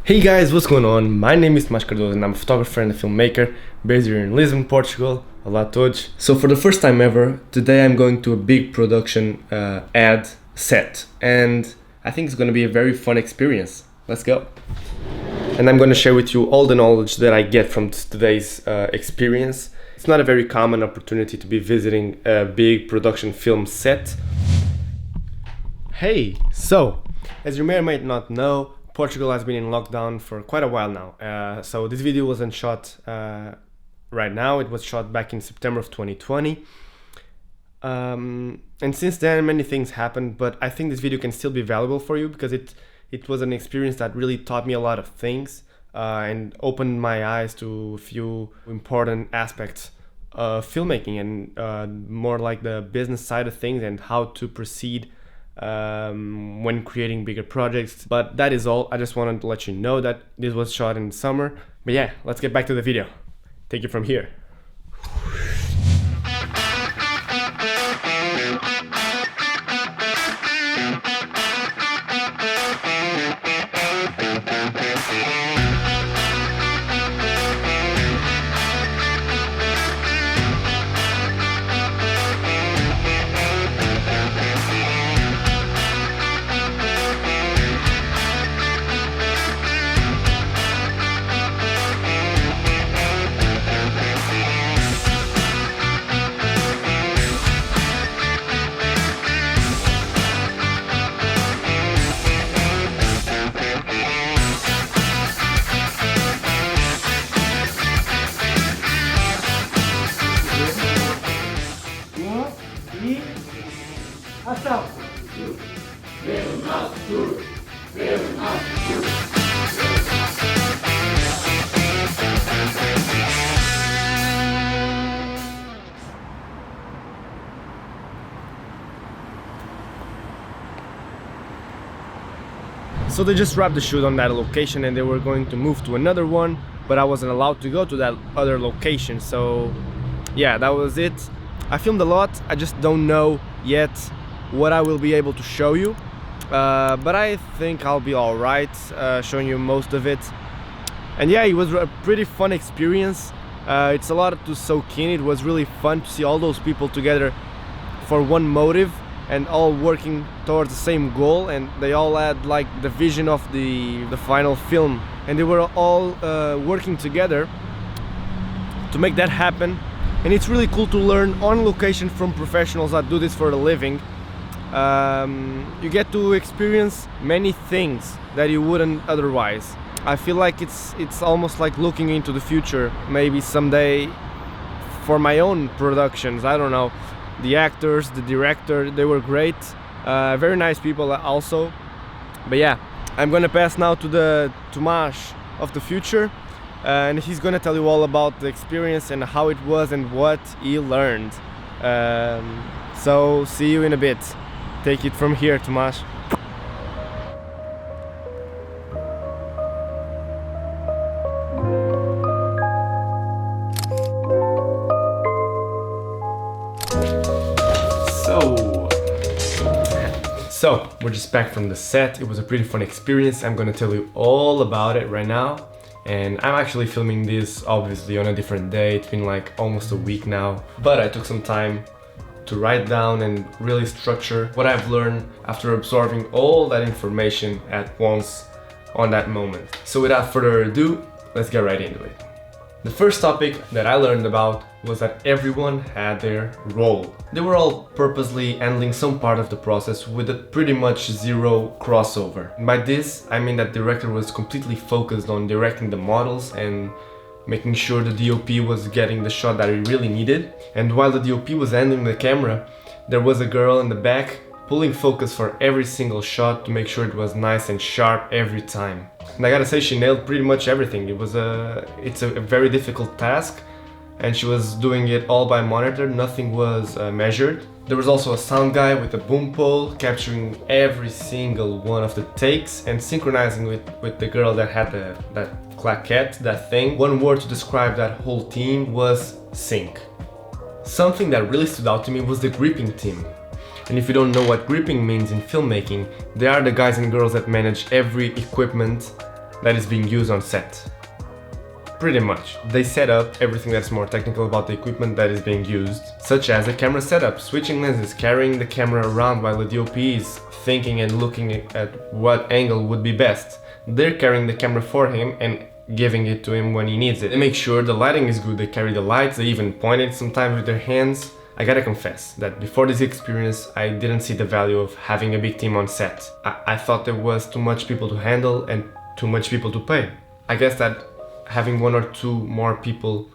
Hey guys, what's going on? My name is Tomás Cardoso and I'm a photographer and a filmmaker based here in Lisbon, Portugal. Olá todos. So for the first time ever, today I'm going to a big production ad set and I think it's going to be a very fun experience. Let's go. And I'm going to share with you all the knowledge that I get from today's experience. It's not a very common opportunity to be visiting a big production film set. Hey, so as you may or may not know, Portugal has been in lockdown for quite a while now. So this video wasn't shot right now. It was shot back in September of 2020. And since then, many things happened, but I think this video can still be valuable for you because it was an experience that really taught me a lot of things and opened my eyes to a few important aspects of filmmaking and more like the business side of things and how to proceed when creating bigger projects. But that is all. I just wanted to let you know that this was shot in the summer. But yeah, let's get back to the video. Take it from here. Ação! So they just wrapped the shoot on that location and they were going to move to another one, but I wasn't allowed to go to that other location. So yeah, that was it. I filmed a lot. I just don't know yet what I will be able to show you, but I think I'll be alright showing you most of it. And yeah, it was a pretty fun experience. It's a lot to soak in. It was really fun to see all those people together for one motive and all working towards the same goal, and they all had like the vision of the final film, and they were all working together to make that happen. And it's really cool to learn on location from professionals that do this for a living. You get to experience many things that you wouldn't otherwise. I feel like it's almost like looking into the future, maybe someday for my own productions. I don't know. The actors, the director, they were great. Very nice people also. But yeah, I'm gonna pass now to the Tomás of the future. And he's gonna tell you all about the experience and how it was and what he learned. So see you in a bit. Take it from here, Tomás. So we're just back from the set. It was a pretty fun experience. I'm gonna tell you all about it right now. And I'm actually filming this obviously on a different day. It's been like almost a week now, but I took some time to write down and really structure what I've learned after absorbing all that information at once on that moment. So without further ado, let's get right into it. The first topic that I learned about was that everyone had their role. They were all purposely handling some part of the process with a pretty much zero crossover. And by this, I mean that the director was completely focused on directing the models and making sure the DOP was getting the shot that he really needed. And while the DOP was handling the camera, there was a girl in the back pulling focus for every single shot to make sure it was nice and sharp every time. And I gotta say, she nailed pretty much everything. It's a very difficult task, and she was doing it all by monitor. Nothing was measured. There was also a sound guy with a boom pole capturing every single one of the takes and synchronizing with the girl that had that claquette, that thing. One word to describe that whole team was sync. Something that really stood out to me was the gripping team. And if you don't know what gripping means in filmmaking, they are the guys and girls that manage every equipment that is being used on set. Pretty much. They set up everything that's more technical about the equipment that is being used, such as the camera setup, switching lenses, carrying the camera around while the DOP is thinking and looking at what angle would be best. They're carrying the camera for him and giving it to him when he needs it. They make sure the lighting is good, they carry the lights, they even point it sometimes with their hands. I gotta confess that before this experience I didn't see the value of having a big team on set. I thought there was too much people to handle and too much people to pay. I guess that having one or two more people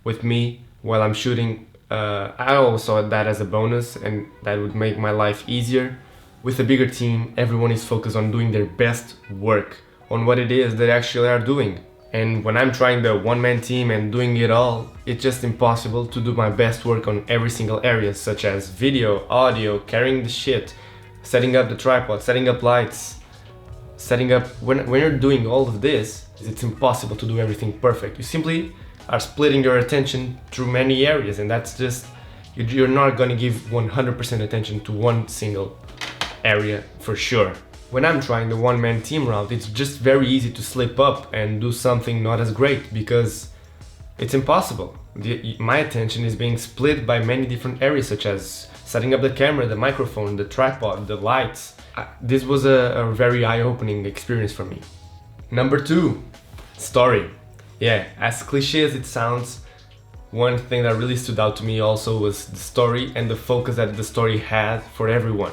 with me while I'm shooting, I always saw that as a bonus and that would make my life easier. With a bigger team, everyone is focused on doing their best work on what it is they actually are doing. And when I'm trying the one-man team and doing it all, it's just impossible to do my best work on every single area, such as video, audio, carrying the shit, setting up the tripod, setting up lights, setting up... When you're doing all of this, it's impossible to do everything perfect. You simply are splitting your attention through many areas, and that's just... You're not gonna give 100% attention to one single area for sure. When I'm trying the one-man team route, it's just very easy to slip up and do something not as great because it's impossible. My attention is being split by many different areas, such as setting up the camera, the microphone, the tripod, the lights. This was a very eye-opening experience for me. Number 2, story. Yeah, as cliche as it sounds, one thing that really stood out to me also was the story and the focus that the story had for everyone.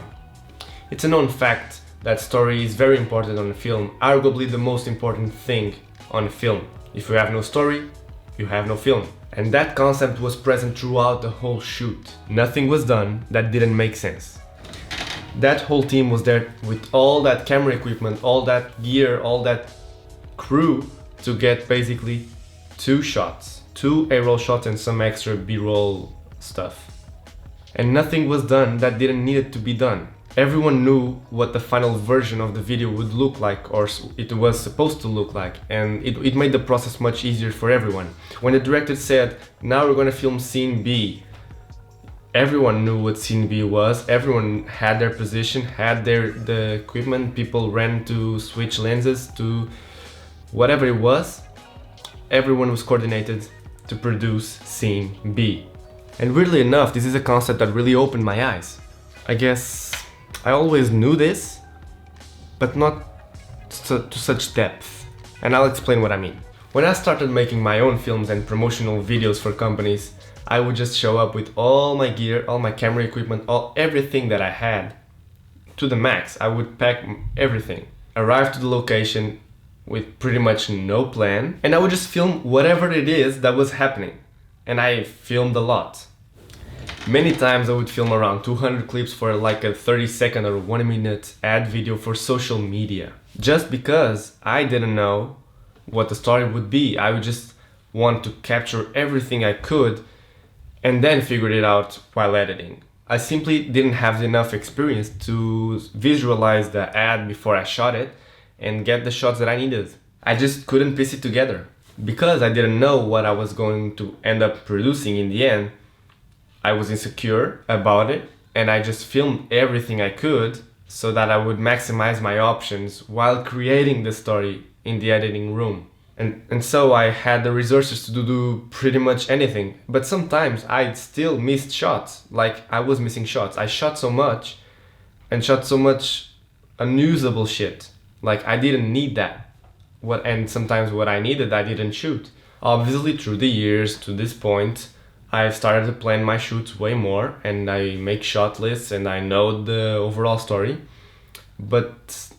It's a known fact that story is very important on a film, arguably the most important thing on a film. If you have no story, you have no film. And that concept was present throughout the whole shoot. Nothing was done that didn't make sense. That whole team was there with all that camera equipment, all that gear, all that crew to get basically 2 shots, 2 A-roll shots and some extra B-roll stuff. And nothing was done that didn't need it to be done. Everyone knew what the final version of the video would look like, or it was supposed to look like, and it made the process much easier for everyone. When the director said, now we're gonna film scene B, everyone knew what scene B was, everyone had their position, had the equipment, people ran to switch lenses, to whatever it was, everyone was coordinated to produce scene B. And weirdly enough, this is a concept that really opened my eyes. I guess I always knew this, but not to such depth, and I'll explain what I mean. When I started making my own films and promotional videos for companies, I would just show up with all my gear, all my camera equipment, everything that I had to the max. I would pack everything, arrive to the location with pretty much no plan, and I would just film whatever it is that was happening. And I filmed a lot. Many times I would film around 200 clips for like a 30-second or 1-minute ad video for social media. Just because I didn't know what the story would be. I would just want to capture everything I could and then figure it out while editing. I simply didn't have enough experience to visualize the ad before I shot it and get the shots that I needed. I just couldn't piece it together. Because I didn't know what I was going to end up producing in the end, I was insecure about it, and I just filmed everything I could so that I would maximize my options while creating the story in the editing room. And so I had the resources to do pretty much anything, but sometimes I still missed shots, like I was missing shots. I shot so much and shot so much unusable shit, like I didn't need that. And sometimes what I needed I didn't shoot. Obviously through the years to this point, I've started to plan my shoots way more and I make shot lists and I know the overall story. But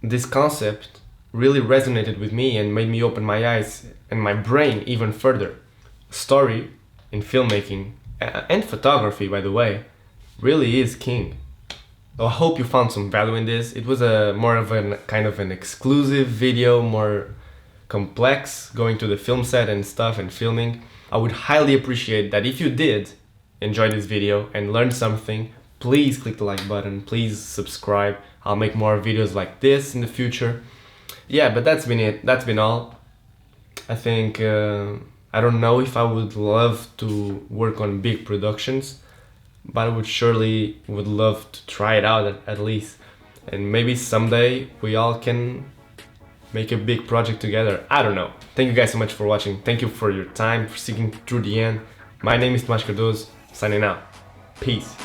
this concept really resonated with me and made me open my eyes and my brain even further. Story in filmmaking and photography, by the way, really is king. So I hope you found some value in this. It was more of a kind of an exclusive video, more complex, going to the film set and stuff and filming. I would highly appreciate that if you did enjoy this video and learn something, please click the like button, please subscribe. I'll make more videos like this in the future. Yeah, but that's been it. That's been all. I think, I don't know if I would love to work on big productions, but I would surely love to try it out at least. And maybe someday we all can make a big project together. I don't know. Thank you guys so much for watching. Thank you for your time, for sticking through the end. My name is Tomás Cardoso, signing out. Peace.